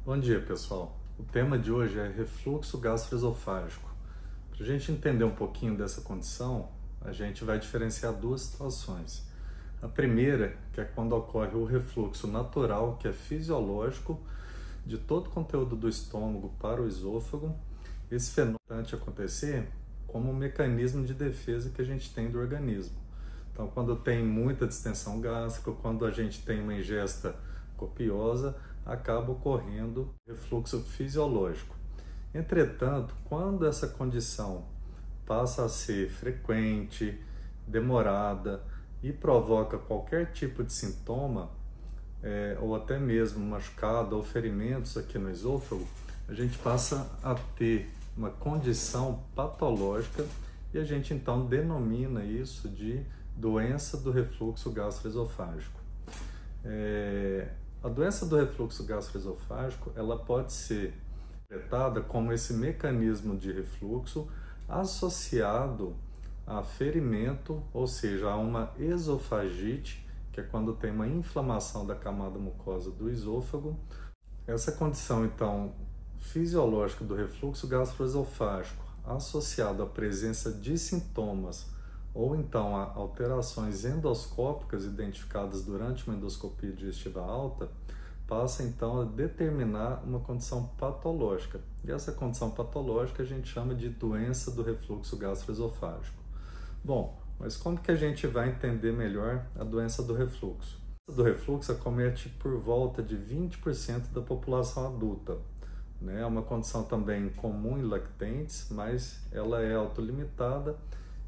Bom dia, pessoal. O tema de hoje é refluxo gastroesofágico. Para a gente entender um pouquinho dessa condição, a gente vai diferenciar duas situações. A primeira, que é quando ocorre o refluxo natural, que é fisiológico, de todo o conteúdo do estômago para o esôfago. Esse fenômeno pode acontecer como um mecanismo de defesa que a gente tem do organismo. Então, quando tem muita distensão gástrica, quando a gente tem uma ingesta copiosa, acaba ocorrendo refluxo fisiológico. Entretanto, quando essa condição passa a ser frequente, demorada e provoca qualquer tipo de sintoma, ou até mesmo machucado ou ferimentos aqui no esôfago, a gente passa a ter uma condição patológica e a gente então denomina isso de doença do refluxo gastroesofágico. A doença do refluxo gastroesofágico, ela pode ser interpretada como esse mecanismo de refluxo associado a ferimento, ou seja, a uma esofagite, que é quando tem uma inflamação da camada mucosa do esôfago. Essa condição, então, fisiológica do refluxo gastroesofágico, associada à presença de sintomas ou então a alterações endoscópicas identificadas durante uma endoscopia digestiva alta, passa então a determinar uma condição patológica. E essa condição patológica a gente chama de doença do refluxo gastroesofágico. Bom, mas como que a gente vai entender melhor a doença do refluxo? A doença do refluxo acomete por volta de 20% da população adulta. É uma condição também comum em lactentes, mas ela é autolimitada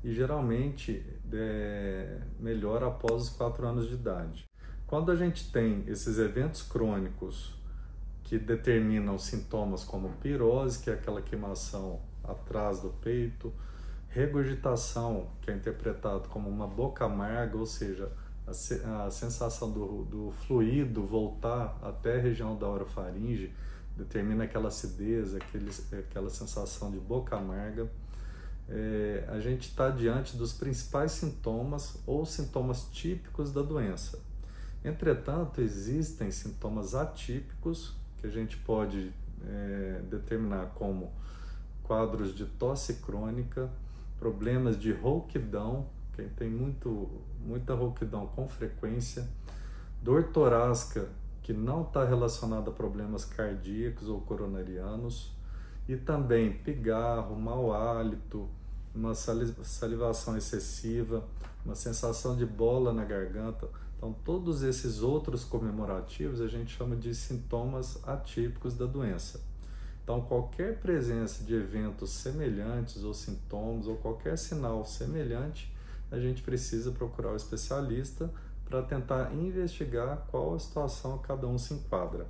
e geralmente melhora após os 4 anos de idade. Quando a gente tem esses eventos crônicos que determinam sintomas como pirose, que é aquela queimação atrás do peito, regurgitação, que é interpretado como uma boca amarga, ou seja, a sensação do fluido voltar até a região da orofaringe, determina aquela acidez, aquela sensação de boca amarga. A gente está diante dos principais sintomas ou sintomas típicos da doença. Entretanto, existem sintomas atípicos que a gente pode determinar como quadros de tosse crônica, problemas de rouquidão, quem tem muita rouquidão com frequência, dor torácica que não está relacionada a problemas cardíacos ou coronarianos, e também pigarro, mau hálito, uma salivação excessiva, uma sensação de bola na garganta. Então, todos esses outros comemorativos a gente chama de sintomas atípicos da doença. Então, qualquer presença de eventos semelhantes ou sintomas ou qualquer sinal semelhante, a gente precisa procurar o especialista para tentar investigar qual a situação cada um se enquadra.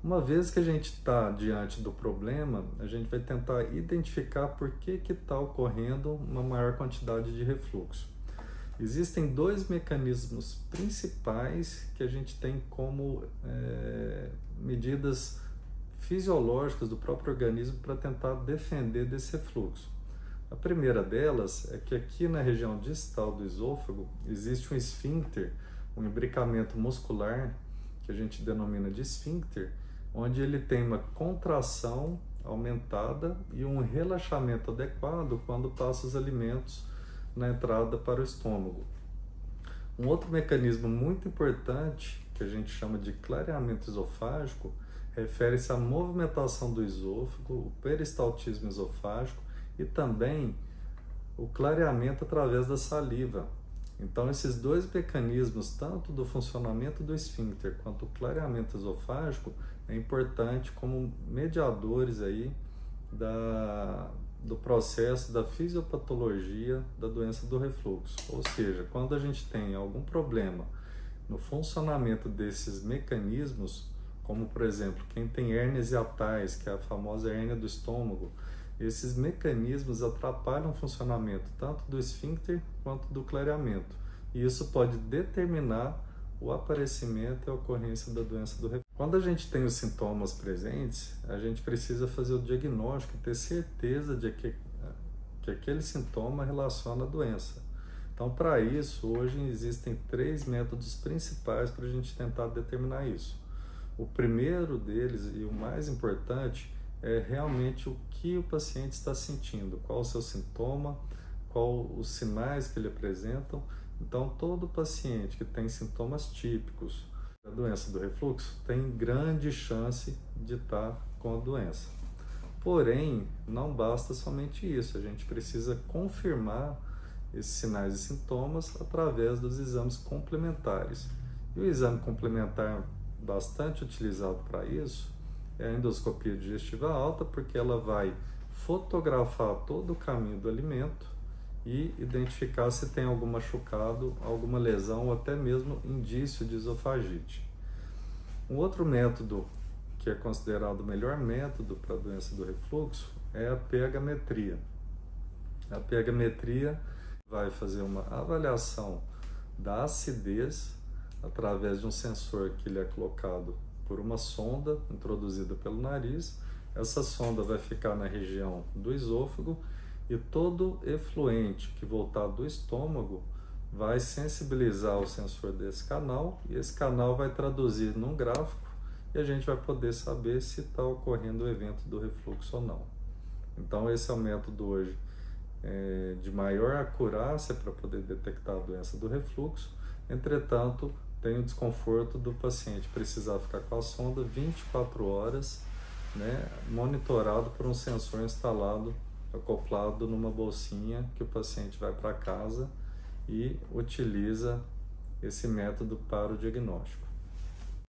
Uma vez que a gente está diante do problema, a gente vai tentar identificar por que está ocorrendo uma maior quantidade de refluxo. Existem 2 mecanismos principais que a gente tem como medidas fisiológicas do próprio organismo para tentar defender desse refluxo. A primeira delas é que aqui na região distal do esôfago existe um esfíncter, um imbricamento muscular, que a gente denomina de esfíncter, onde ele tem uma contração aumentada e um relaxamento adequado quando passa os alimentos na entrada para o estômago. Um outro mecanismo muito importante, que a gente chama de clareamento esofágico, refere-se à movimentação do esôfago, o peristaltismo esofágico e também o clareamento através da saliva. Então, esses 2 mecanismos, tanto do funcionamento do esfíncter quanto o clareamento esofágico, é importante como mediadores aí do processo da fisiopatologia da doença do refluxo. Ou seja, quando a gente tem algum problema no funcionamento desses mecanismos, como por exemplo, quem tem hérnias hiatais, que é a famosa hérnia do estômago, esses mecanismos atrapalham o funcionamento tanto do esfíncter quanto do clareamento. E isso pode determinar o aparecimento e a ocorrência da doença do refluxo. Quando a gente tem os sintomas presentes, a gente precisa fazer o diagnóstico e ter certeza de que aquele sintoma relaciona a doença. Então, para isso, hoje existem 3 métodos principais para a gente tentar determinar isso. O primeiro deles e o mais importante é realmente o que o paciente está sentindo, qual o seu sintoma, qual os sinais que ele apresentam. Então, todo paciente que tem sintomas típicos da doença do refluxo tem grande chance de estar com a doença. Porém, não basta somente isso, a gente precisa confirmar esses sinais e sintomas através dos exames complementares. E o exame complementar bastante utilizado para isso é a endoscopia digestiva alta, porque ela vai fotografar todo o caminho do alimento e identificar se tem algum machucado, alguma lesão ou até mesmo indício de esofagite. Um outro método que é considerado o melhor método para a doença do refluxo é a pH-metria. A pH-metria vai fazer uma avaliação da acidez através de um sensor que ele é colocado por uma sonda introduzida pelo nariz. Essa sonda vai ficar na região do esôfago e todo efluente que voltar do estômago vai sensibilizar o sensor desse canal e esse canal vai traduzir num gráfico e a gente vai poder saber se está ocorrendo o evento do refluxo ou não. Então esse é o método hoje de maior acurácia para poder detectar a doença do refluxo. Entretanto, tem o desconforto do paciente precisar ficar com a sonda 24 horas, né, monitorado por um sensor instalado, acoplado numa bolsinha que o paciente vai para casa e utiliza esse método para o diagnóstico.